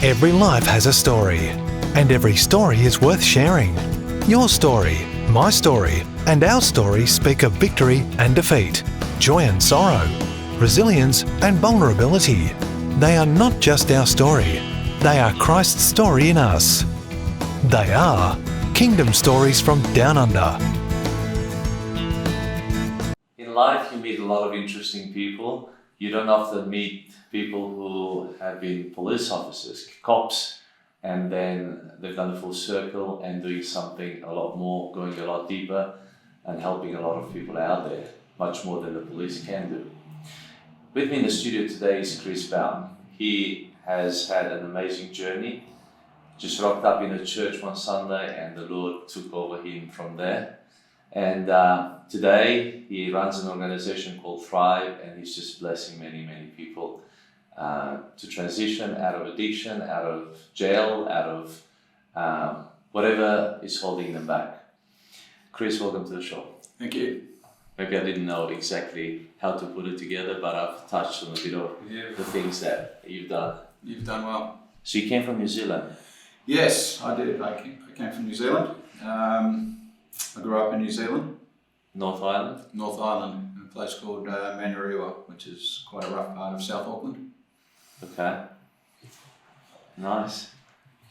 Every life has a story, and every story is worth sharing. Your story, my story, and our story speak of victory and defeat, joy and sorrow, resilience and vulnerability. They are not just our story, they are Christ's story in us. They are Kingdom Stories from Down Under. In life, you meet a lot of interesting people. You don't often meet people who have been police officers, cops, and then they've done the full circle and doing something a lot more, going a lot deeper and helping a lot of people out there, much more than the police can do. With me in the studio today is Chris Bown. He has had an amazing journey. Just rocked up in a church one Sunday and the Lord took over him from there. And today he runs an organization called Thrive, and he's just blessing many people to transition out of addiction, out of jail, out of whatever is holding them back. Chris, welcome to the show. Thank you. Maybe I didn't know exactly how to put it together, but I've touched on a bit of the things that you've done. You've done well. So you came from New Zealand? Yes, I did. I came from New Zealand. I grew up in New Zealand. North Island? North Island, in a place called Manuriwa, which is quite a rough part of South Auckland. Okay. Nice.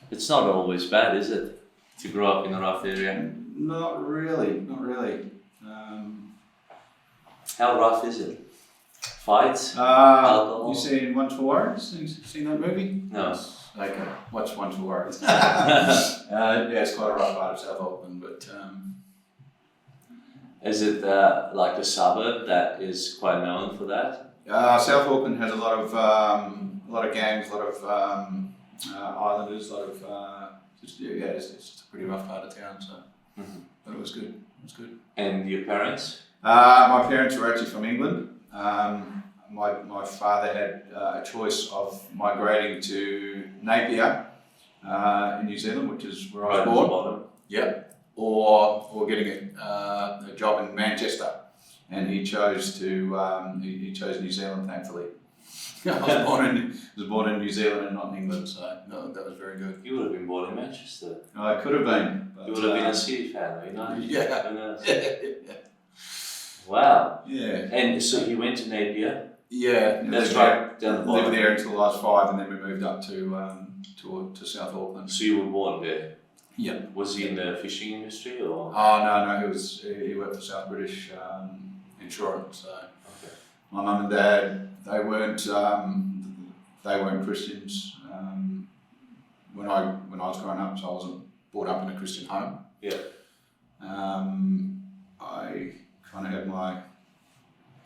It's not always bad, is it? To grow up in a rough area? Not really. How rough is it? Fights? Alcohol? You seen One for Warriors? Seen that movie? No. Okay, watch One for Warriors. Yeah, it's quite a rough part of South Auckland, but... Is it like a suburb that is quite known for that? South Auckland has a lot of gangs, a lot of islanders, a lot of it's just a pretty rough part of town. So, but it was good. It was good. And your parents? My parents were actually from England. My father had a choice of migrating to Napier in New Zealand, which is where I was born. Yeah. Or getting a job in Manchester, and he chose New Zealand. Thankfully, I was born in New Zealand and not in England, so no, that was very good. You would have been born in Manchester. I could have been. But, you would have been a City fan, you know. Yeah. Wow. Yeah. And so you went to Napier. Yeah. That's right. Down the bottom. Lived there until I was 5, and then we moved up to South Auckland. So you were born there. Yeah. Was he in the fishing industry or? Oh no, he worked for South British Insurance. So okay. My mum and dad, they weren't Christians when I was growing up, so I wasn't brought up in a Christian home. Yeah. I kind of had my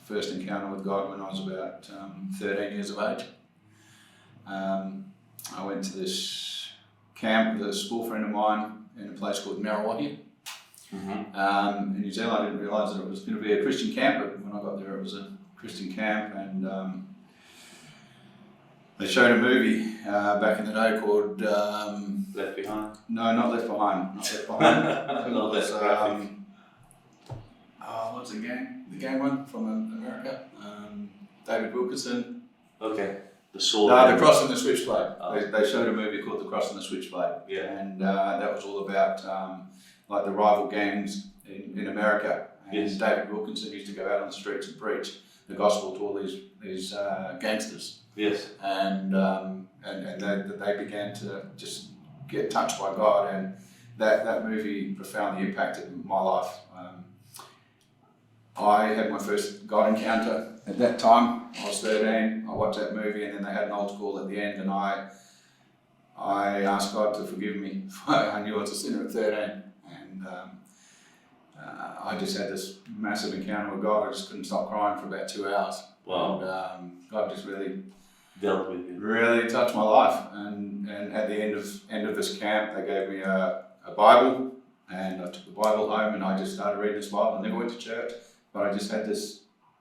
first encounter with God when I was about 13 years of age. I went to this camp with a school friend of mine in a place called Marawahi. In New Zealand, I didn't realise that it was going to be a Christian camp, but when I got there, it was a Christian camp, and they showed a movie back in the day called Left Behind. No, not Left Behind. Not Left Behind. Not it was, graphic. What's the gang one from America? David Wilkerson. Okay. The Sword. No, The Cross and the Switchblade. Oh. They showed a movie called The Cross and the Switchblade. Yeah. And that was all about like the rival gangs in America. And yes. David Wilkerson used to go out on the streets and preach the gospel to all these gangsters. Yes. And they began to just get touched by God, and that movie profoundly impacted my life. I had my first God encounter at that time. I was 13. I watched that movie, and then they had an altar call at the end, and I asked God to forgive me. I knew I was a sinner at 13, and I just had this massive encounter with God. I just couldn't stop crying for about 2 hours. Wow. And God just really dealt with you. Really touched my life. And at the end of this camp, they gave me a Bible, and I took the Bible home, and I just started reading this Bible. I never went to church, but I just had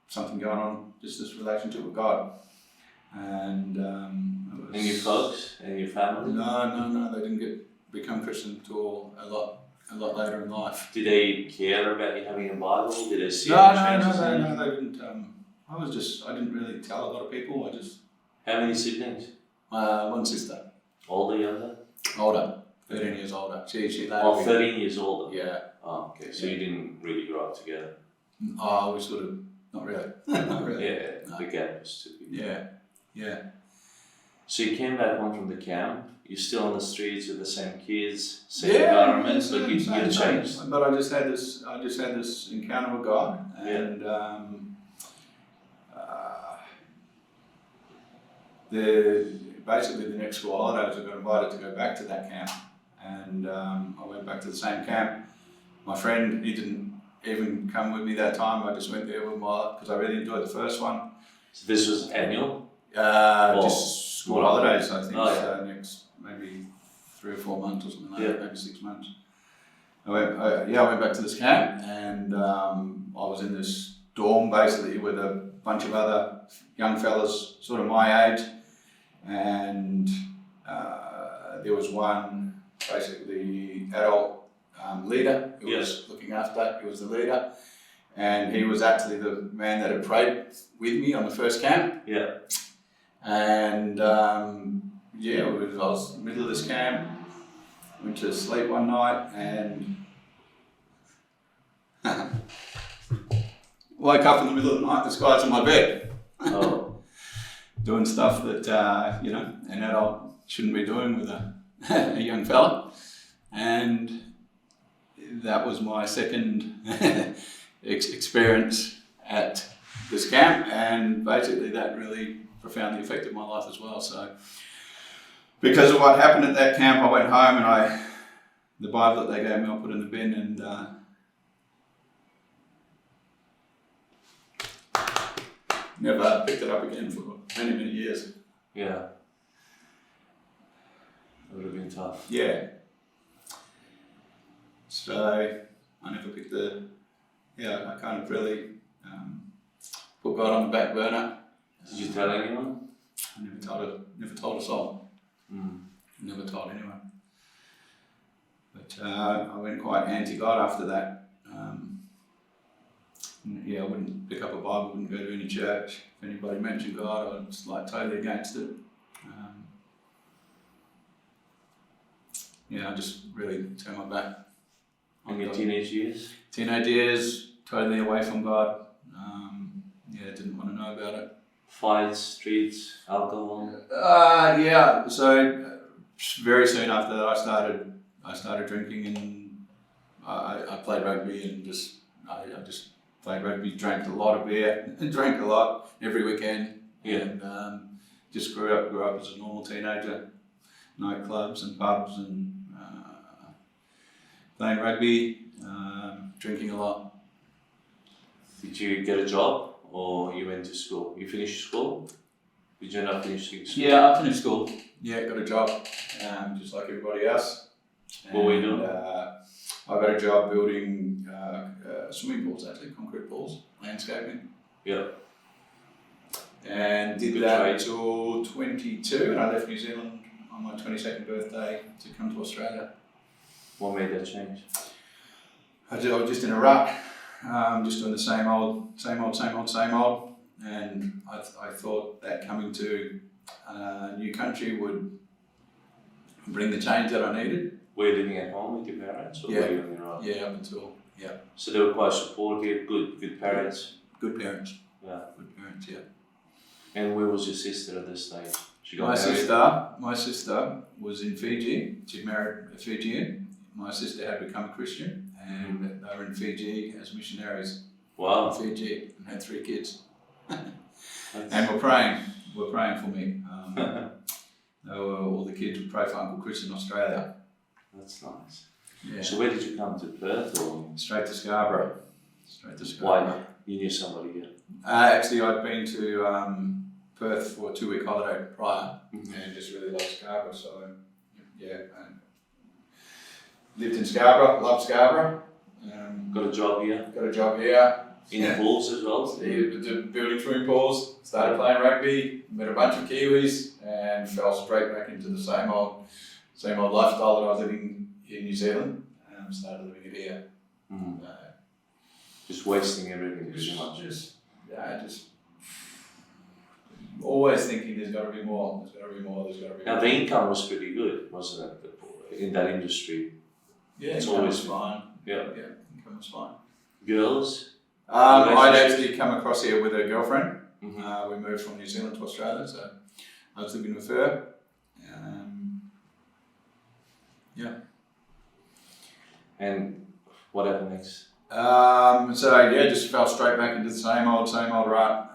something going on, just this relationship with God. And And your folks and your family? No, they didn't become Christian until a lot later in life. Did they care about you having a Bible? Did they see No, they didn't. I didn't really tell a lot of people. How many siblings? One sister. Older, younger? Older, 13 years older. She later. Oh, 13 years older? Yeah. Oh, okay. So you didn't really grow up together? Oh, we sort of, not really. Not really. Yeah, No. the gap was too big. Yeah. So you came back home from the camp, you're still on the streets with the same kids, same environment, but you changed. But I just had this encounter with God, and basically the next school holidays I got invited to go back to that camp, and I went back to the same camp. My friend, he didn't even come with me that time. I just went there with because I really enjoyed the first one. So this was annual? Just school holidays, I think. Oh, next maybe 3 or 4 months or something like that, maybe 6 months. I went back to this camp, and I was in this dorm basically with a bunch of other young fellas, sort of my age, and there was one basically adult leader who was looking after. He was the leader, and he was actually the man that had prayed with me on the first camp. Yeah. And I was in the middle of this camp, went to sleep one night, and woke up in the middle of the night, this guy's in my bed. Doing stuff that, an adult shouldn't be doing with a young fella. And that was my second experience at this camp, and basically that really profoundly affected my life as well. So because of what happened at that camp, I went home and the Bible that they gave me I put in the bin, and never picked it up again for many, many years. Yeah. That would have been tough. Yeah. So I never picked I kind of really put God on the back burner. Did you tell anyone? I never told a soul. Never told anyone. But I went quite anti-God after that. I wouldn't pick up a Bible, wouldn't go to any church. If anybody mentioned God, I was like totally against it. I just really turned my back. In your teenage years? Teenage years, totally away from God. Didn't want to know about it. Fights, streets, alcohol? So very soon after that I started drinking, and I played rugby, and I just played rugby, drank a lot of beer, drank a lot every weekend. And just grew up as a normal teenager. Nightclubs and pubs and playing rugby, drinking a lot. Did you get a job, or you went to school? You finished school? Did you not finish school? Yeah, I finished school. Yeah, got a job, just like everybody else. What were you doing? I got a job building swimming pools, actually, concrete pools, landscaping. Yeah. And did that until 22, and I left New Zealand on my 22nd birthday to come to Australia. What made that change? I was just in a rut, just doing the same old, and I thought that coming to a new country would bring the change that I needed. Were you living at home with your parents, or were you on your own? Yeah, up until, So they were quite supportive, good parents? Good parents. Yeah. Good parents, yeah. And where was your sister at this stage? She got married? My sister was in Fiji. She married a Fijian. My sister had become a Christian, and they were in Fiji as missionaries. Wow. In Fiji, and had 3 kids. And we're praying for me. All the kids would pray for Uncle Chris in Australia. That's nice. Yeah. So where did you come to, Perth or? Straight to Scarborough. Why? You knew somebody here? Actually, I'd been to Perth for a 2-week holiday prior, and just really liked Scarborough. So, lived in Scarborough, loved Scarborough. Got a job here? Got a job here. In pools as well? Building swimming pools, started playing rugby, met a bunch of Kiwis, and fell straight back into the same old lifestyle that I was living in New Zealand, and started living it here. Just wasting everything pretty much. Just always thinking there's got to be more, there's got to be more. Now the income was pretty good, wasn't it, in that industry? Yeah, it's income always was fine. Yeah. Income was fine. Girls? I'd actually come across here with a girlfriend. Mm-hmm. We moved from New Zealand to Australia, so I was living with her. And what happened next? Just fell straight back into the same old rut.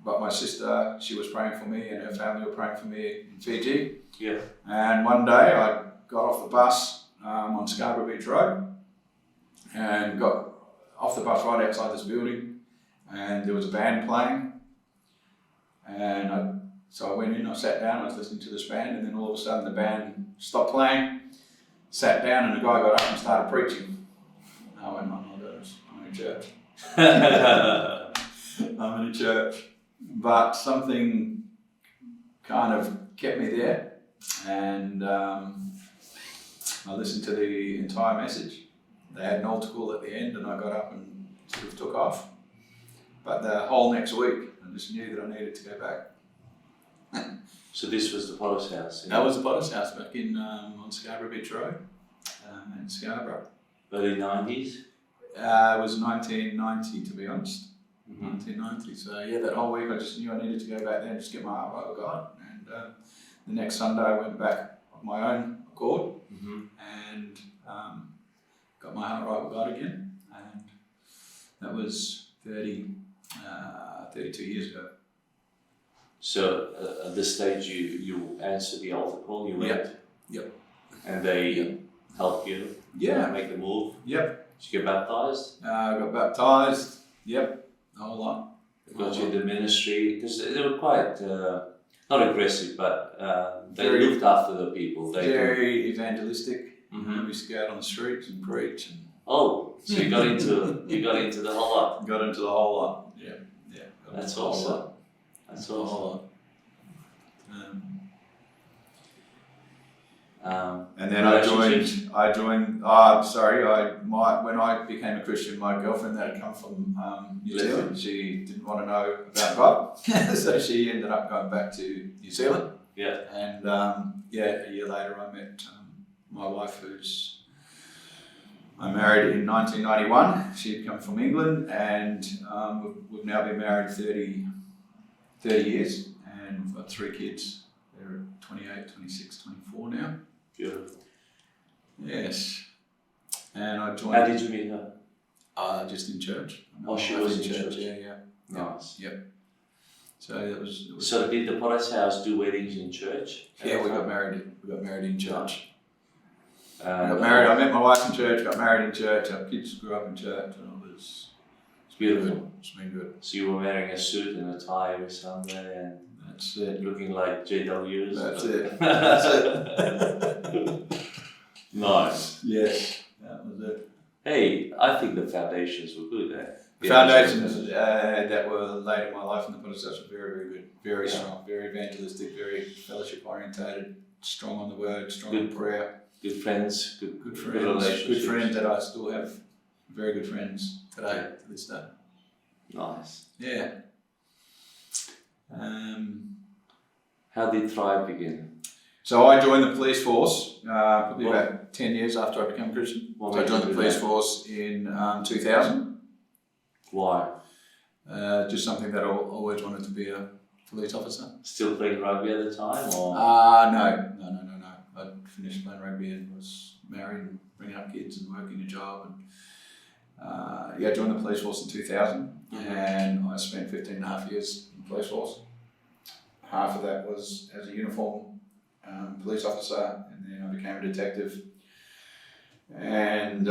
But my sister, she was praying for me, and her family were praying for me in Fiji. Yeah. And one day I got off the bus on Scarborough Beach Road, and got off the bus right outside this building, and there was a band playing. And so I went in, I sat down, I was listening to this band, and then all of a sudden the band stopped playing, sat down, and the guy got up and started preaching. I went, oh my goodness, I'm in church. I'm in a church. But something kind of kept me there, and I listened to the entire message. They had an altar call at the end, and I got up and sort of took off. But the whole next week, I just knew that I needed to go back. So this was the Potter's house? That was the Potter's house back in on Scarborough Beach Road in Scarborough. Early 90s? It was 1990, to be honest. Mm-hmm. 1990. So yeah, that whole week I just knew I needed to go back there and just get my heart right with God. And the next Sunday I went back of my own accord, and got my heart right with God again. And that was 32 years ago. So at this stage you answered the altar call, you went? Yep. And they helped you make the move? Yep. Did you get baptized? I got baptized. Yep. A whole lot. Got you in the ministry, because they were quite not aggressive, but they looked after the people. Very evangelistic. We used to go out on the streets and preach. And oh, so you got into the whole lot. Got into the whole lot. Yeah. That's awesome. That's awesome. And then I joined. When I became a Christian, my girlfriend that had come from New Zealand, she didn't want to know about God, so she ended up going back to New Zealand. Yeah. And a year later, I met my wife, I married in 1991. She had come from England, and we've now been married 30 years, and we've got 3 kids. They're 28, 26, 24 now. Beautiful. Yes. And I joined. How did you meet her? Just in church. Oh, she was in church. Yeah. Nice. Yep. So it was. So did the Potter's house do weddings in church? Yeah, we got married. We got married in church. We got married. I met my wife in church. Got married in church. Our kids grew up in church, and it's beautiful. Good. It's been good. So you were wearing a suit and a tie every Sunday, and that's it. Looking like JWs. That's it. That's it. Nice. Yes, that was it. Hey, I think the foundations were good. The foundations that were laid in my life in the Potter's house were very, very good. Very strong, very evangelistic, very fellowship orientated, strong on the word, strong in prayer. Good friends, good friends, good relationships. Good friends that I still have, very good friends today, to this day. Nice. Yeah. How did Thrive begin? So I joined the police force probably about 10 years after I became a Christian. So I joined the police force in 2000. Why? Just something that I always wanted to be a police officer. Still playing rugby at the time, or? No. I finished playing rugby and was married and bringing up kids and working a job. And I joined the police force in 2000, and I spent 15 and a half years in the police force. Half of that was as a uniform police officer, and then I became a detective. And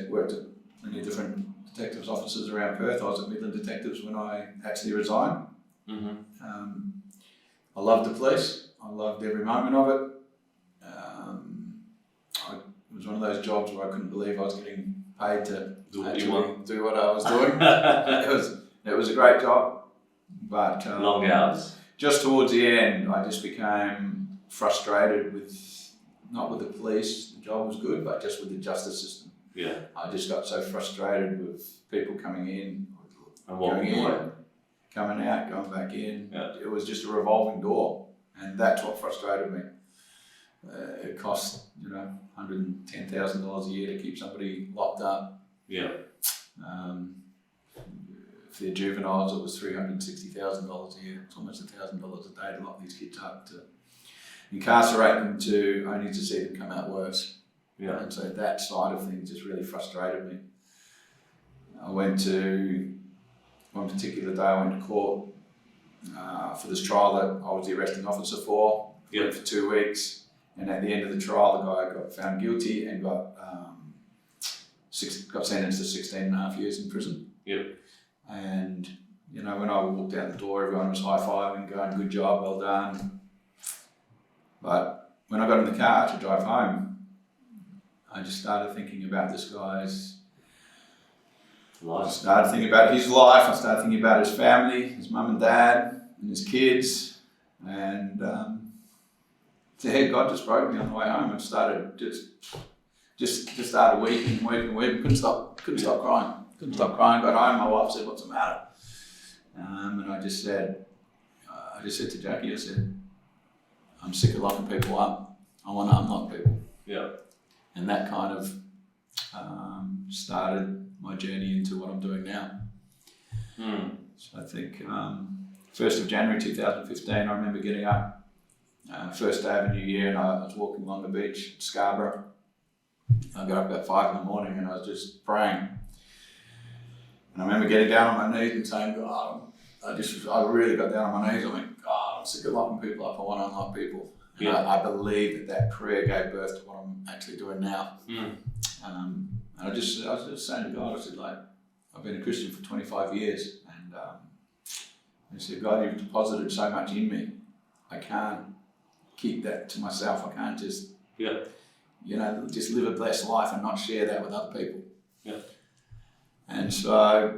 worked at many different detectives offices around Perth. I was at Midland Detectives when I actually resigned. I loved the police. I loved every moment of it. It was one of those jobs where I couldn't believe I was getting paid to do what I was doing. It was a great job, but long hours. Just towards the end, I just became frustrated not with the police. The job was good, but just with the justice system. Yeah. I just got so frustrated with people coming in and walking away. coming out, going back in. Yeah. It was just a revolving door, and that's what frustrated me. It cost, $110,000 a year to keep somebody locked up. Yeah. For the juveniles, it was $360,000 a year. It's almost $1,000 a day to lock these kids up, to incarcerate them, to only to see them come out worse. Yeah. And so that side of things just really frustrated me. I went to, one particular day I went to court for this trial that I was the arresting officer for. Yeah. Went for 2 weeks, and at the end of the trial, the guy got found guilty and got sentenced to 16 and a half years in prison. Yeah. And when I walked out the door, everyone was high-fiving, going, "Good job, well done." But when I got in the car to drive home, I just started thinking about this guy's life. I started thinking about his life. I started thinking about his family, his mum and dad, and his kids. And God just broke me on the way home, and started just started weeping. Couldn't stop crying. Got home. My wife said, "What's the matter?" And I just said to Jackie, I said, "I'm sick of locking people up. I want to unlock people." Yeah. And that kind of started my journey into what I'm doing now. So I think 1st of January 2015, I remember getting up, first day of a new year, and I was walking along the beach, Scarborough. I got up about 5 in the morning and I was just praying. And I remember getting down on my knees and saying, "God," I really got down on my knees. I went, "God, I'm sick of locking people up. I want to unlock people." And Yeah. I believe that prayer gave birth to what I'm actually doing now. And I was just saying to God, I said, I've been a Christian for 25 years, and I said, "God, you've deposited so much in me. I can't keep that to myself. I can't just, just live a blessed life and not share that with other people." Yeah. And so, I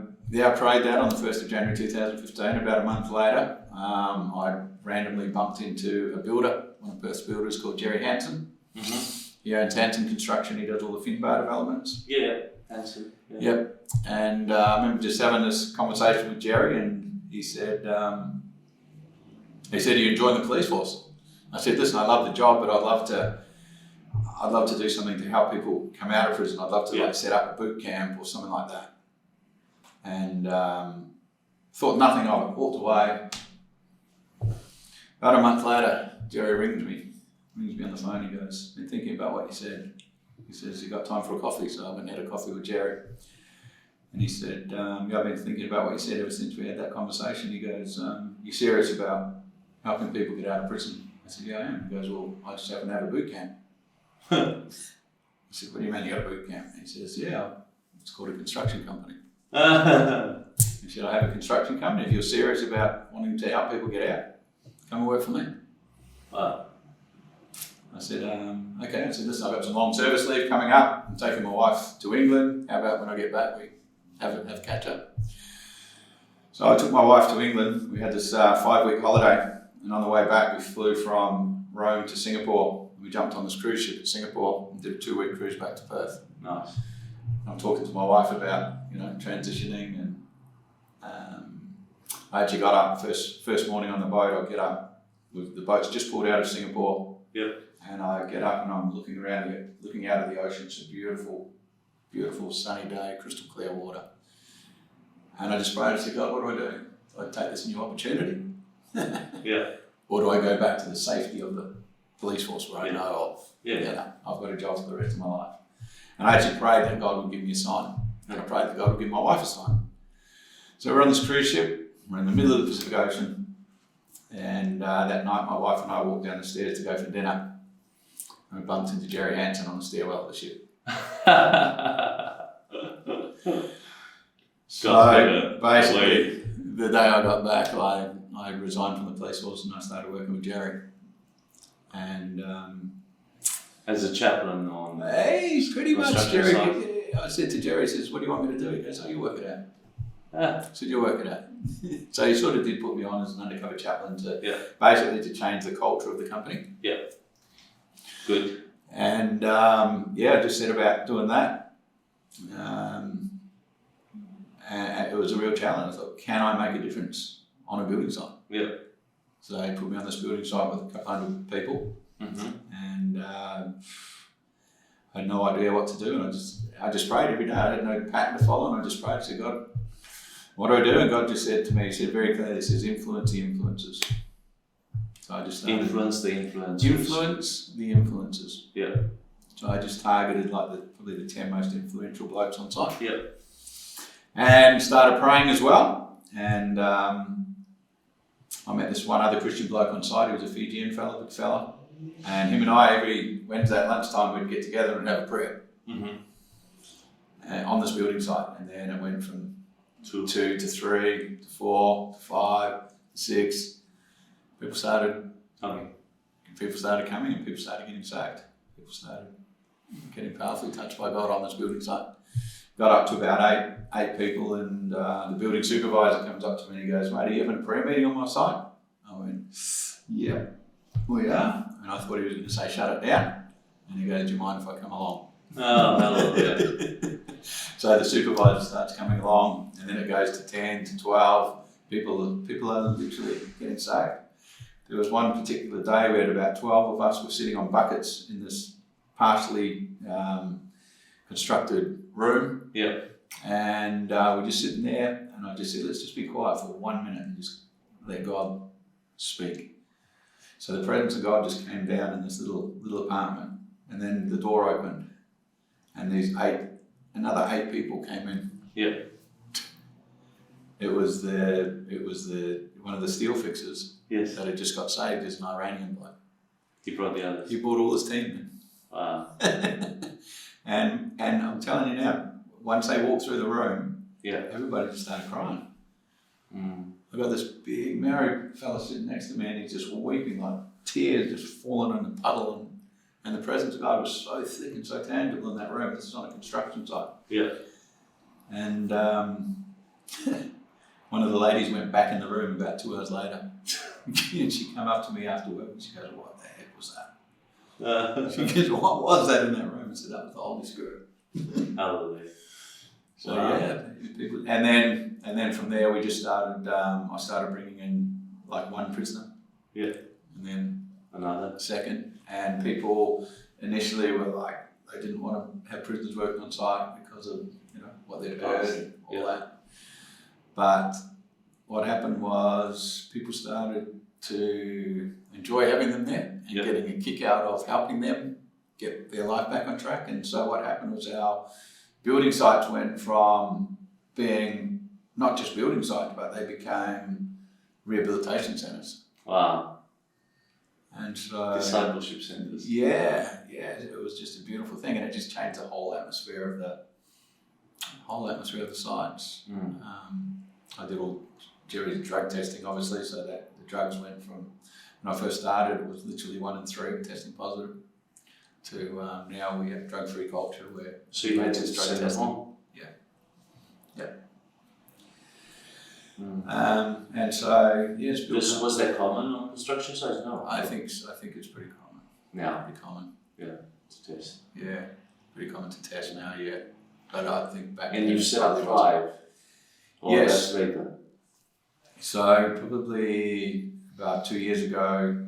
prayed that on the 1st of January 2015. About a month later, I randomly bumped into a builder, one of Perth's builders, called Jerry Hansen. He owns Hansen Construction. He does all the Finbar developments. Yeah, Hansen. Yeah. Yep. And I remember just having this conversation with Jerry, and he said, "Are you enjoying the police force?" I said, "Listen, I love the job, but I'd love to do something to help people come out of prison. I'd love to set up a boot camp or something like that." And thought nothing of it, walked away. About a month later, Jerry rings me on the phone. He goes, "Been thinking about what you said." He says, "You got time for a coffee?" So I went and had a coffee with Jerry. And he said, "I've been thinking about what you said ever since we had that conversation." He goes, "You serious about helping people get out of prison?" I said, "Yeah, I am." He goes, "Well, I just happen to have a boot camp." I said, "What do you mean you got a boot camp?" He says, "Yeah, it's called a construction company." He said, "I have a construction company. If you're serious about wanting to help people get out, come and work for me." Wow. I said, "Okay." I said, "Listen, I've got some long service leave coming up. I'm taking my wife to England. How about when I get back, we have a catch up?" So I took my wife to England. We had this 5-week holiday, and on the way back, we flew from Rome to Singapore. We jumped on this cruise ship at Singapore and did a 2-week cruise back to Perth. Nice. I'm talking to my wife about, transitioning, and I actually got up first morning on the boat. I get up, the boat's just pulled out of Singapore. Yep. And I get up and I'm looking around, looking out of the ocean. It's a beautiful, beautiful sunny day, crystal clear water. And I just prayed. I said, "God, what do I do? Do I take this new opportunity? Yeah. Or do I go back to the safety of the police force where I know of? Yeah. I've got a job for the rest of my life." And I actually prayed that God would give me a sign. And I prayed that God would give my wife a sign. So we're on this cruise ship. We're in the middle of the Pacific Ocean. And that night, my wife and I walked down the stairs to go for dinner. And we bumped into Jerry Hansen on the stairwell of the ship. So basically, the day I got back, I resigned from the police force and I started working with Jerry. And as a chaplain on he's pretty much Jerry. I said to Jerry, he says, "What do you want me to do?" He goes, "Oh, you work it out." I said, "You work it out." So he sort of did put me on as an undercover chaplain to basically to change the culture of the company. Yeah. Good. And I just set about doing that. And it was a real challenge. I thought, can I make a difference on a building site. Yeah. So they put me on this building site with a couple hundred people, and I had no idea what to do, and I just prayed every day. I had no pattern to follow, and I just prayed. I said, God, what do I do? And God just said to me, He said very clearly, He says, influence the influencers. So I just started, influence the influencers. Influence the influencers. Yeah. So I just targeted like probably the 10 most influential blokes on site. Yeah. And started praying as well. And I met this one other Christian bloke on site. He was a Fijian fella, big fella. And him and I, every Wednesday at lunchtime, we'd get together and have a prayer on this building site. And then it went from 2 to 3 to 4 to 5 to 6. People started coming, and people started getting saved. People started getting powerfully touched by God on this building site. Got up to about eight people, and the building supervisor comes up to me and he goes, "Mate, are you having a prayer meeting on my site?" I went, "Yeah, we are." And I thought he was going to say, "Shut it down." And he goes, "Do you mind if I come along?" Oh, hallelujah. So the supervisor starts coming along, and then it goes to 10 to 12. People are literally getting saved. There was one particular day we had about 12 of us were sitting on buckets in this partially constructed room. Yeah. And we're just sitting there, and I just said, "Let's just be quiet for 1 minute and just let God speak." So the presence of God just came down in this little apartment, and then the door opened, and another eight people came in. Yeah. It was one of the steel fixers. Yes. That had just got saved as an Iranian bloke. He brought the others. He brought all his team in. Wow. and I'm telling you now, once they walked through the room, yeah, everybody just started crying. Mm. I got this big married fella sitting next to me, and he's just weeping, like tears just falling in a puddle, and the presence of God was so thick and so tangible in that room. This is on a construction site. Yeah. And one of the ladies went back in the room about 2 hours later. And she came up to me after work and she goes, "What the heck was that?" She goes, "What was that in that room?" I said, "That was the Holy Spirit." Hallelujah. So yeah, people, and then from there we just started. I started bringing in like one prisoner. Yeah. And then another second, and people initially were like they didn't want to have prisoners working on site because of what they'd heard and all that. But what happened was people started to enjoy having them there and getting a kick out of helping them get their life back on track. And so what happened was our building sites went from being not just building sites, but they became rehabilitation centres. Wow. And so discipleship centres. Yeah, it was just a beautiful thing, and it just changed the whole atmosphere of the sites. I did all Jerry's drug testing, obviously, so that the drugs went from when I first started, it was literally 1 in 3 testing positive, to now we have drug-free culture where so you had to drug testing. Yeah. And so yes, was that common on construction sites? No, I think it's pretty common. Now, pretty common. Yeah, to test. Yeah, pretty common to test now. Yeah, but I think back. And you set up 5. Yes. Later. So probably about 2 years ago,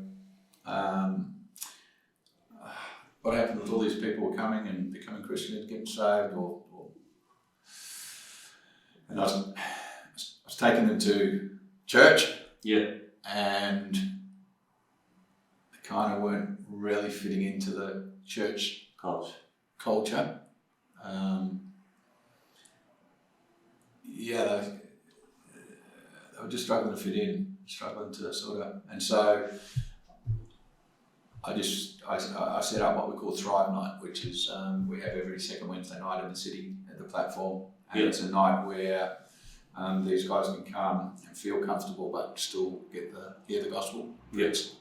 what happened was all these people were coming and becoming Christian and getting saved, and I was taking them to church. Yeah. And they kind of weren't really fitting into the church culture. They were just struggling to fit in, struggling to sort of, and so I set up what we call Thrive Night, which is we have every second Wednesday night in the city at the platform, and it's a night where these guys can come and feel comfortable but still hear the gospel. Yes.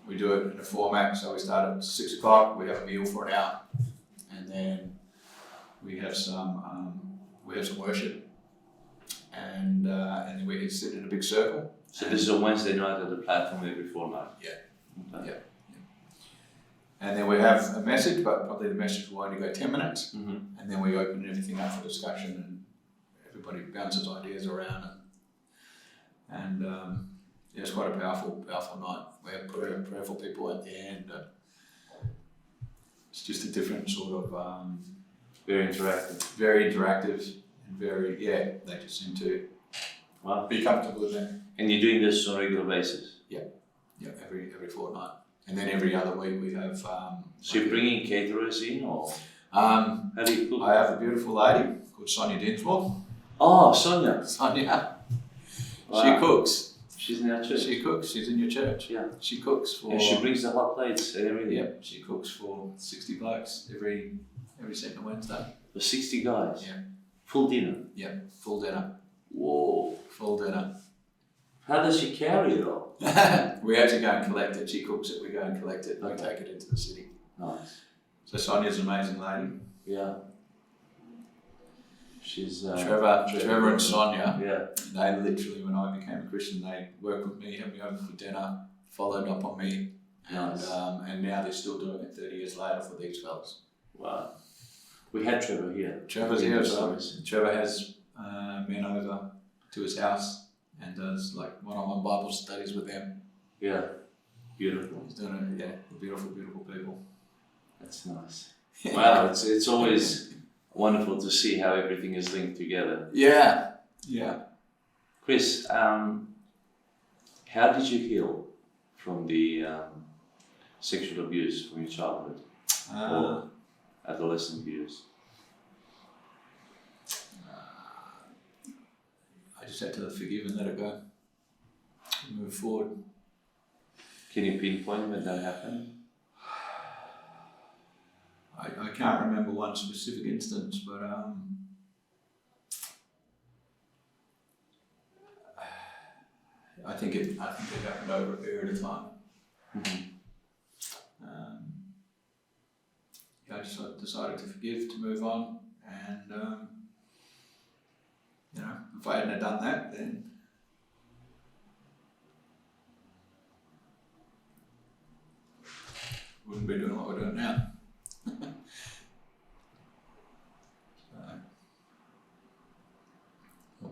We do it in a format, so we start at 6 o'clock, we have a meal for an hour, and then we have some worship, and then we sit in a big circle. So this is a Wednesday night at the platform every fortnight? Yeah. Okay. Yeah. And then we have a message, but probably the message will only go 10 minutes, and then we open everything up for discussion, and everybody bounces ideas around, And yeah, it's quite a powerful night. We have prayerful people at the end. It's just a different sort of Very interactive. Very interactive and they just seem to be comfortable with that. And you're doing this on a regular basis? Yeah, every fortnight. And then every other week we have... so you're bringing caterers in, or how do you cook? I have a beautiful lady called Sonia Dinsmore. Oh, Sonia. Sonia. Wow. She cooks. She's in our church. She cooks. She's in your church. Yeah. She cooks for... And she brings the hot plates and everything. Yeah, she cooks for 60 blokes every second Wednesday. For 60 guys? Yeah. Full dinner? Yeah, full dinner. Whoa. Full dinner. How does she carry it all? We actually go and collect it. She cooks it, we go and collect it, and we take it into the city. Nice. So Sonia's an amazing lady. Yeah. She's... Trevor and Sonia, yeah. they literally, when I became a Christian, they worked with me, had me over for dinner, followed up on me, Nice. and now they're still doing it 30 years later for these fellas. Wow. We had Trevor here. Trevor's here as well. Trevor has men over to his house and does like one-on-one Bible studies with them. Yeah. Beautiful. He's doing it, beautiful, beautiful people. That's nice. Wow, it's always wonderful to see how everything is linked together. Yeah. Chris, how did you heal from the sexual abuse from your childhood or adolescent abuse? I just had to forgive and let it go. Move forward. Can you pinpoint when that happened? I can't remember one specific instance, but I think it happened over a period of time. Mm-hmm. I just decided to forgive, to move on, and if I hadn't done that, then wouldn't be doing what we're doing now. I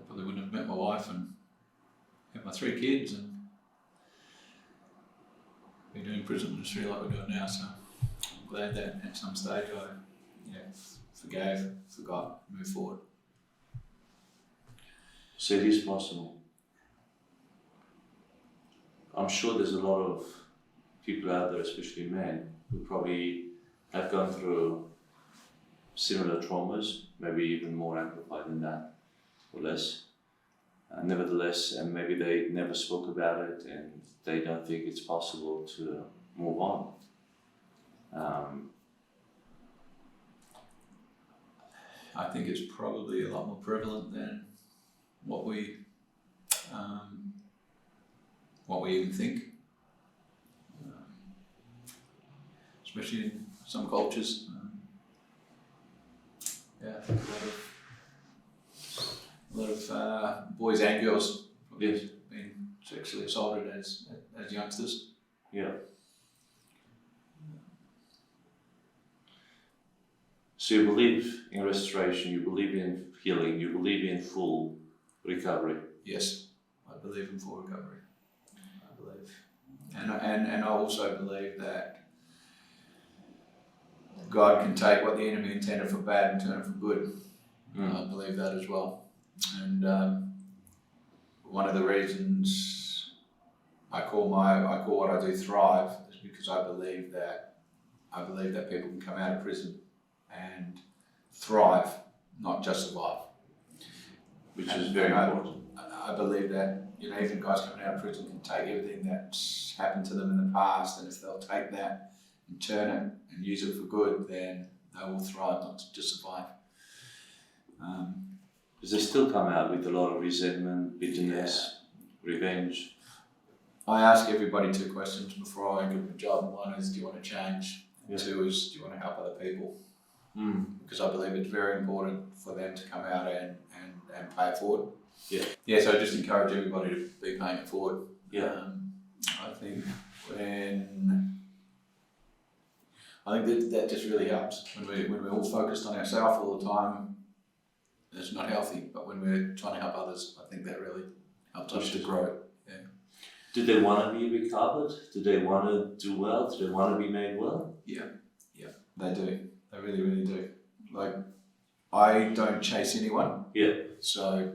probably wouldn't have met my wife and had my 3 kids and be doing prison ministry like we're doing now. So I'm glad that at some stage I forgave, forgot, moved forward. So it is possible. I'm sure there's a lot of people out there, especially men, who probably have gone through similar traumas, maybe even more amplified than that, or less. Nevertheless, and maybe they never spoke about it and they don't think it's possible to move on. I think it's probably a lot more prevalent than what we even think, especially in some cultures. I think a lot of boys and girls probably have been sexually assaulted as youngsters. Yeah. So you believe in restoration, you believe in healing, you believe in full recovery. Yes, I believe in full recovery. I believe, and I also believe that God can take what the enemy intended for bad and turn it for good. I believe that as well. And one of the reasons I call what I do thrive is because I believe that people can come out of prison and thrive, not just survive. Which is very important. I believe that even guys coming out of prison can take everything that's happened to them in the past, and if they'll take that and turn it and use it for good, then they will thrive, not just survive. Because they still come out with a lot of resentment, bitterness, revenge. I ask everybody 2 questions before I give them a job. One is, do you want to change? And 2 is, do you want to help other people? Because I believe it's very important for them to come out and pay it forward. So I just encourage everybody to be paying it forward. I think that just really helps. When we're all focused on ourselves all the time, it's not healthy. But when we're trying to help others, I think that really helps us to grow. Yeah. Do they want to be recovered? Do they want to do well? Do they want to be made well? Yeah, they do. They really, really do. Like, I don't chase anyone. Yeah. So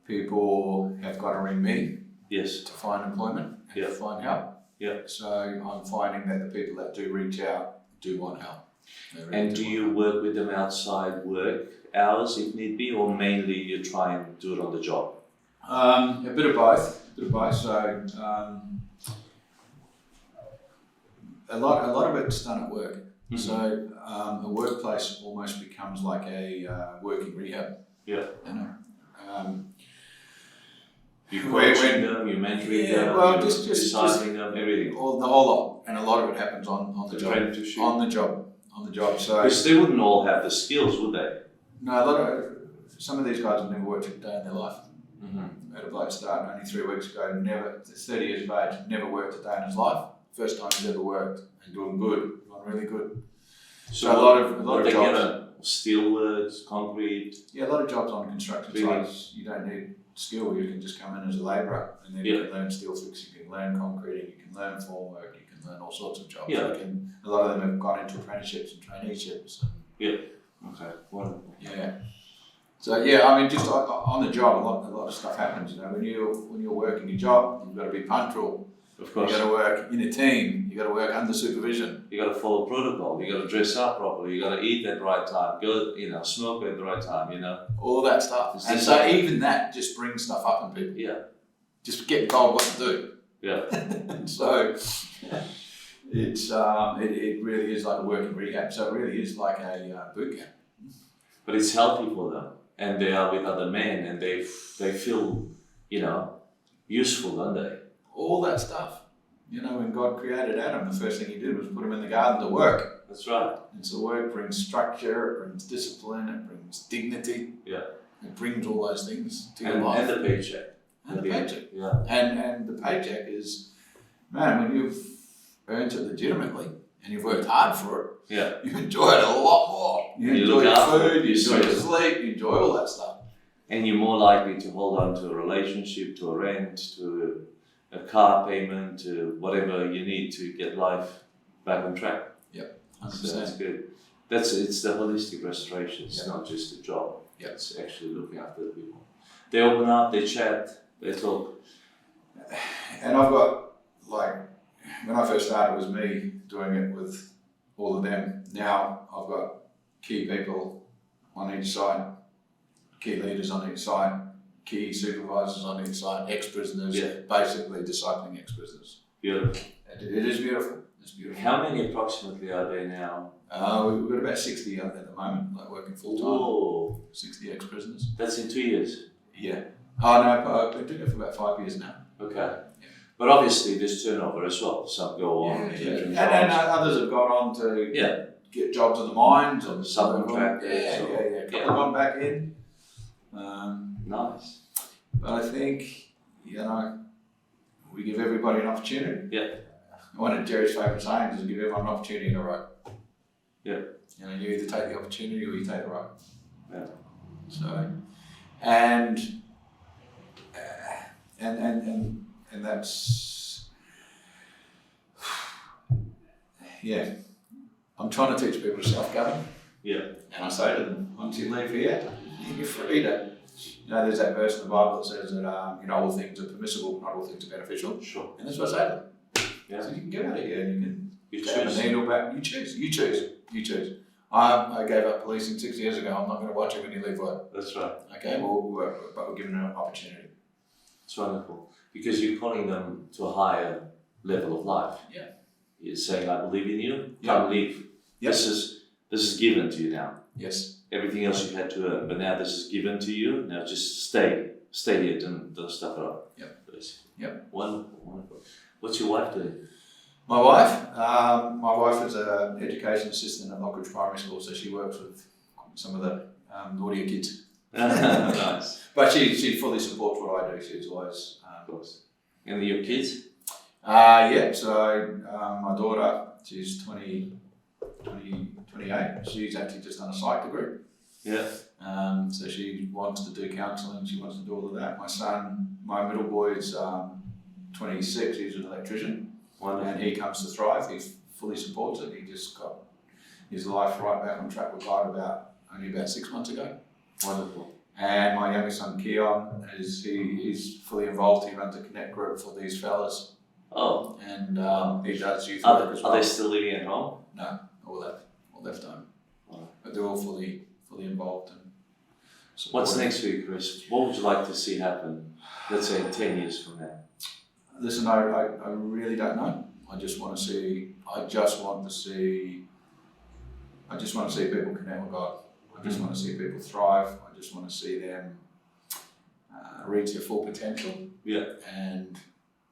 people have got to ring me. Yes. To find employment and to find help. Yeah. So I'm finding that the people that do reach out do want help. Really and do you work with them outside work hours if need be, or mainly you try and do it on the job? A bit of both. So a lot of it's done at work. Mm-hmm. So a workplace almost becomes like a working rehab. Yeah. You know. You're coaching them, you're mentoring them, well, just deciding them, everything. The whole lot, and a lot of it happens on the job. On the job. So because they wouldn't all have the skills, would they? No, some of these guys have never worked a day in their life. Mm-hmm. I had a bloke starting only 3 weeks ago, 30 years of age, never worked a day in his life. First time he's ever worked, and doing really good. So a lot of jobs. Steel works, concrete. Yeah, a lot of jobs on construction sites. You don't need skill. You can just come in as a labourer, and then you can learn steel fixing, you can learn concreting, you can learn formwork, you can learn all sorts of jobs. Yeah. A lot of them have gone into apprenticeships and traineeships. Yeah. Okay. Wonderful. Yeah. So yeah, I mean, just on the job, a lot of stuff happens. You know, when you're working your job, you've got to be punctual. Of course. You got to work in a team. You got to work under supervision. You got to follow protocol. You got to dress up properly. You got to eat at the right time. Go, smoke at the right time. All that stuff. And so even that just brings stuff up in people. Yeah. Just getting told what to do. Yeah. So it's it really is like a working rehab. So it really is like a boot camp. But it's healthy for them, and they are with other men, and they feel useful, don't they? All that stuff. When God created Adam, the first thing he did was put him in the garden to work. That's right. And so work brings structure, it brings discipline, it brings dignity. Yeah. It brings all those things to your life. And the paycheck. And the paycheck. Yeah. And the paycheck is, man, when you've earned it legitimately and you've worked hard for it, yeah, you enjoy it a lot more. You enjoy your food, you enjoy your sleep, you enjoy all that stuff. And you're more likely to hold on to a relationship, to a rent, to a car payment, to whatever you need to get life back on track. Yep, 100%. So that's good. It's the holistic restoration. It's not just a job. Yep. It's actually looking after the people. They open up, they chat, they talk. And I've got, when I first started, it was me doing it with all of them. Now I've got key people on each side, key leaders on each side, key supervisors on each side, ex-prisoners, basically discipling ex-prisoners. Beautiful. It is beautiful. It's beautiful. How many approximately are there now? We've got about 60 at the moment, working full-time. Whoa. 60 ex-prisoners. That's in 2 years? Yeah. Oh no, I've been doing it for about 5 years now. Okay. Yeah. But obviously there's turnover as well. Some go on. And others have gone on to get jobs in the mines or subcontractors. A couple have gone back in. Nice. But I think, we give everybody an opportunity. Yeah. One of Jerry's favourite sayings is give everyone an opportunity to write. Yeah. You either take the opportunity or you take the right. Yeah. So, and that's, I'm trying to teach people to self-govern. Yeah. And I say to them, once you leave here, you're free to, there's that verse in the Bible that says that, all things are permissible, not all things are beneficial. Sure. And that's what I say to them. Yeah. So you can get out of here and you can choose. a needle back. You choose. I gave up policing 6 years ago. I'm not going to watch it when you leave work. That's right. Okay, but we're given an opportunity. It's wonderful. Because you're calling them to a higher level of life. Yeah. You're saying, I believe in you, come leave. Yep. This is given to you now. Yes. Everything else you had to earn, but now this is given to you. Now just stay here, don't stuff it up. Yep. Basically. Yep. Wonderful. What's your wife doing? My wife is an education assistant at Lockridge Primary School, so she works with some of the naughtier kids. Nice. But she fully supports what I do. She's always, of course. And your kids? So my daughter, she's 28. She's actually just done a psych degree. Yeah. So she wants to do counselling, she wants to do all of that. My middle boy is 26, he's an electrician. Wonderful. And he comes to Thrive, he fully supports it. He just got his life right back on track with God only about 6 months ago. Wonderful. And my youngest son, Keon, he's fully involved. He runs a connect group for these fellas. Oh. And he does youth work as well. Are they still living at home? No, all left home. Oh. But they're all fully involved. And what's next for you, Chris? What would you like to see happen, let's say 10 years from now? Listen, I really don't know. I just want to see people connect with God. I just want to see people thrive. I just want to see them reach their full potential. Yeah. And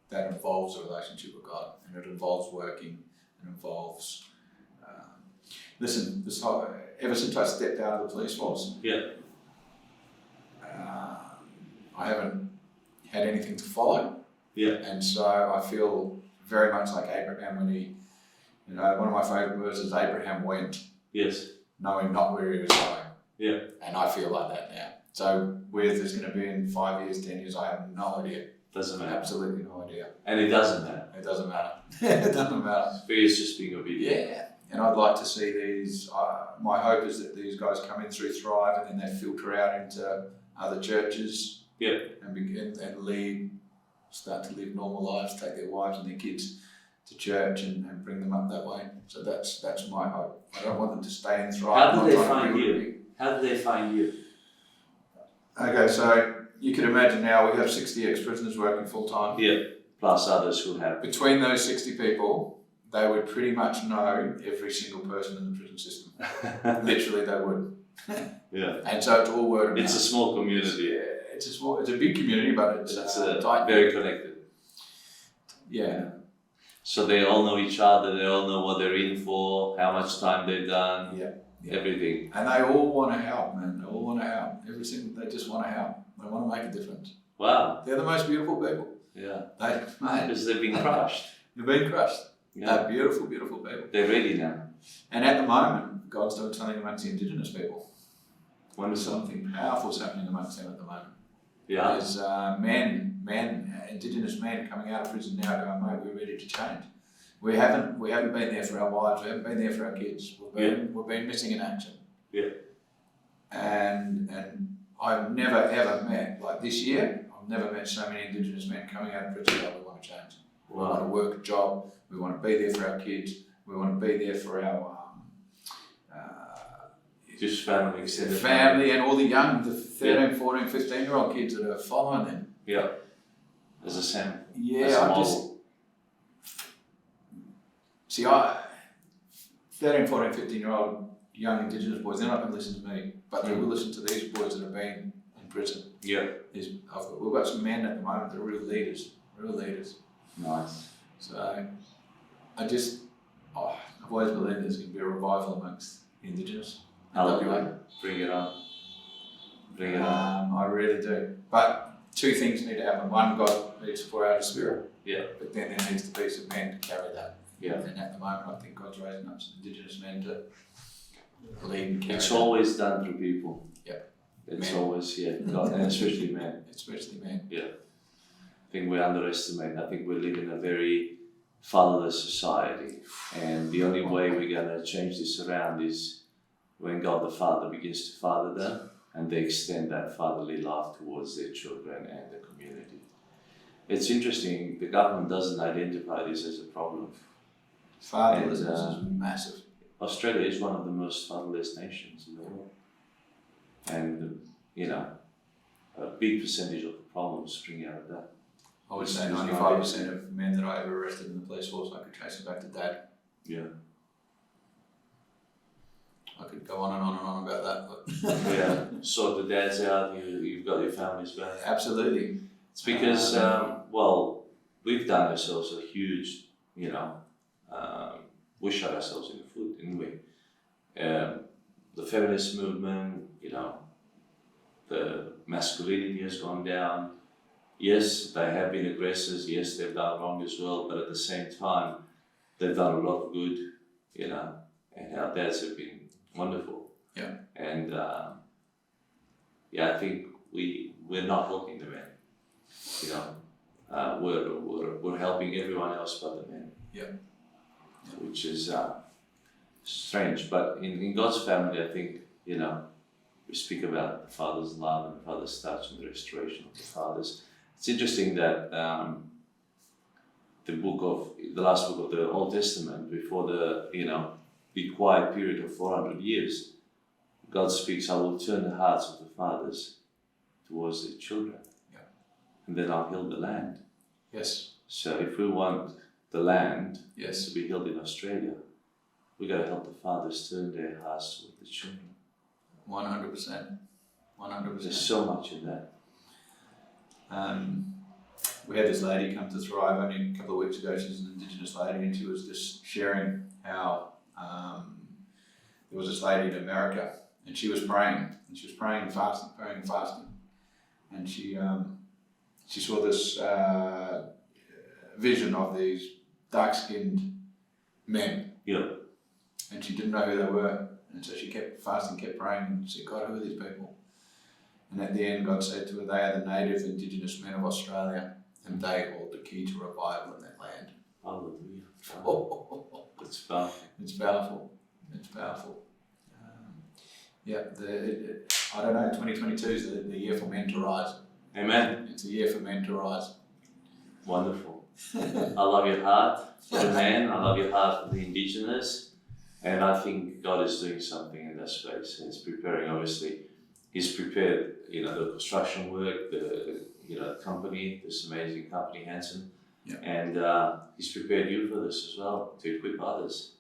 that involves a relationship with God, and it involves working. It involves. Listen, ever since I stepped out of the police force, I haven't had anything to follow. Yeah. And so I feel very much like Abraham when he, one of my favourite verses, Abraham went. Yes. Knowing not where he was going. Yeah. And I feel like that now. So where there's going to be in 5 years, 10 years, I have no idea. Doesn't matter. Absolutely no idea. And it doesn't matter. It doesn't matter. It doesn't matter. It's just being obedient. Yeah. And I'd like to see these, my hope is that these guys come in through Thrive and then they filter out into other churches. Yeah. And begin and start to live normal lives, take their wives and their kids to church and bring them up that way. So that's my hope. I don't want them to stay in Thrive. How do they find you? How do they find you? Okay, so you can imagine now we have 60 ex-prisoners working full time. Yeah, plus others who have. Between those 60 people, they would pretty much know every single person in the prison system. Literally, they would. Yeah. And so it's all word of mouth. It's a small community. It's a big community, but it's tight. Very connected. Yeah. So they all know each other, they all know what they're in for, how much time they've done, everything. And they all want to help, man. They all want to help. They just want to help. They want to make a difference. Wow. They're the most beautiful people. Yeah. Because they've been crushed. They've been crushed. Yeah. They're beautiful, beautiful people. They're ready now. And at the moment, God's doing something amongst the Indigenous people. Wonderful. Something powerful is happening amongst them at the moment. Yeah. There's Indigenous men coming out of prison now going, mate, we're ready to change. We haven't been there for our wives, we haven't been there for our kids. We've been missing in action. Yeah. And I've never ever met, like this year, I've never met so many Indigenous men coming out of prison that we want to change. Wow. We want to work a job, we want to be there for our kids, we want to be there for our just family, extended family and all the young, the 13, 14, 15-year-old kids that are following them. Yeah. As a Sam. Yeah, I 13, 14, 15-year-old young Indigenous boys, they're not going to listen to me, but they will listen to these boys that have been in prison. Yeah. We've got some men at the moment that are real leaders. Nice. So I've always believed there's going to be a revival amongst the Indigenous. Hallelujah. Bring it on. I really do. But two things need to happen. One, God needs to pour out His Spirit. Yeah. But then there needs to be some men to carry that. Yeah. And at the moment, I think God's raising up some Indigenous men to lead and carry It's that. always done through people. Yep. It's Men. always, God, and especially men. Especially men. Yeah. I think we underestimate. I think we live in a very fatherless society. And the only way we're going to change this around is when God the Father begins to father them and they extend that fatherly love towards their children and the community. It's interesting, the government doesn't identify this as a problem. Fatherlessness is massive. Australia is one of the most fatherless nations in the world. And, a big percentage of the problems spring out of that. I would say 95% of men that I ever arrested in the police force, I could trace it back to dad. Yeah. I could go on and on and on about that, but Yeah. So the dad's out, you've got your families back. Absolutely. It's because, we've done ourselves a huge, we shot ourselves in the foot, didn't we? The feminist movement, the masculinity has gone down. Yes, they have been aggressors. Yes, they've done wrong as well. But at the same time, they've done a lot of good, and our dads have been wonderful. Yeah. And yeah, I think we're not helping the men. You know, we're helping everyone else but the men. Yeah. Which is strange, but in God's family, I think, you know, we speak about the Father's love and the Father's touch and the restoration of the fathers. It's interesting that the last book of the Old Testament, before the quiet period of 400 years, God speaks, I will turn the hearts of the fathers towards their children. Yeah. And then I'll heal the land. Yes. So if we want the land Yes. to be healed in Australia, we got to help the fathers turn their hearts toward the children. 100%. 100%. There's so much in that. We had this lady come to Thrive only a couple of weeks ago. She's an Indigenous lady, and she was just sharing how there was this lady in America, and she was praying, and fasting, and she saw this vision of these dark-skinned men. Yeah. And she didn't know who they were, and so she kept fasting, kept praying, and said, God, who are these people? And at the end, God said to her, they are the native Indigenous men of Australia, and they hold the key to revival in that land. Hallelujah. It's powerful. It's powerful. It's powerful. I don't know, 2022 is the year for men to rise. Amen. It's a year for men to rise. Wonderful. I love your heart for the men. I love your heart for the Indigenous. And I think God is doing something in that space. He's preparing, obviously. He's prepared, the construction work, the company, this amazing company, Hanson. Yeah. And He's prepared you for this as well, to equip others.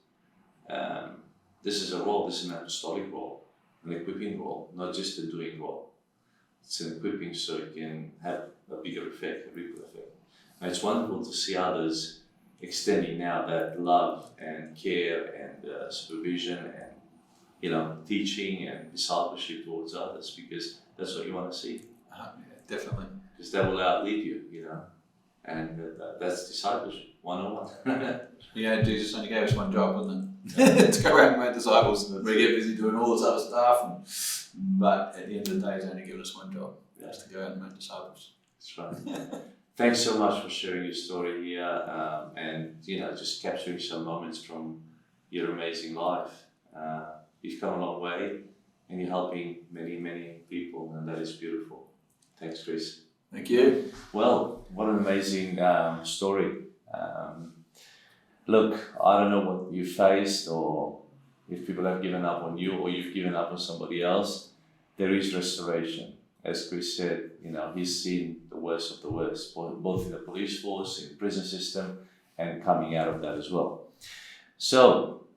This is a role, this is an apostolic role, an equipping role, not just a doing role. It's an equipping so it can have a bigger effect, a ripple effect. And it's wonderful to see others extending now that love and care and supervision and teaching and discipleship towards others, because that's what you want to see. Yeah, definitely. Because that will outlive you, and that's discipleship 101. Yeah, Jesus only gave us one job, wasn't it? To go around and make disciples. We get busy doing all this other stuff, but at the end of the day, He's only given us one job, just to go out and make disciples. That's right. Thanks so much for sharing your story here, and just capturing some moments from your amazing life. You've come a long way, and you're helping many, many people, and that is beautiful. Thanks, Chris. Thank you. Well, what an amazing story. Look, I don't know what you faced, or if people have given up on you, or you've given up on somebody else. There is restoration. As Chris said, he's seen the worst of the worst, both in the police force, in the prison system, and coming out of that as well. So,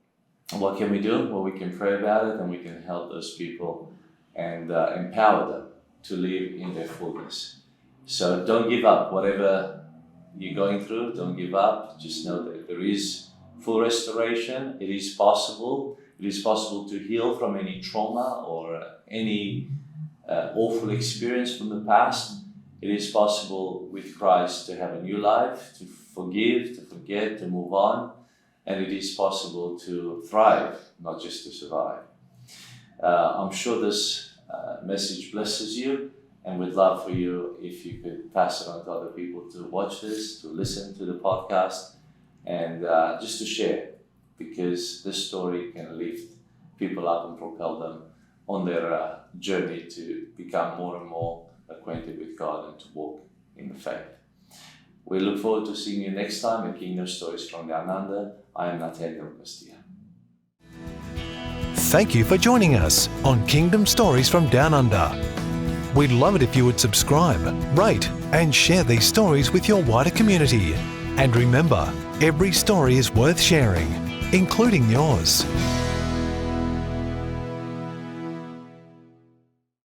what can we do? Well, we can pray about it, and we can help those people and empower them to live in their fullness. So don't give up. Whatever you're going through, don't give up. Just know that there is full restoration. It is possible. It is possible to heal from any trauma or any awful experience from the past. It is possible with Christ to have a new life, to forgive, to forget, to move on. And it is possible to thrive, not just to survive. I'm sure this message blesses you, and we'd love for you if you could pass it on to other people to watch this, to listen to the podcast, and just to share, because this story can lift people up and propel them on their journey to become more and more acquainted with God and to walk in the faith. We look forward to seeing you next time at Kingdom Stories from Down Under. I am Natanael Costea. Thank you for joining us on Kingdom Stories from Down Under. We'd love it if you would subscribe, rate, and share these stories with your wider community. And remember, every story is worth sharing, including yours.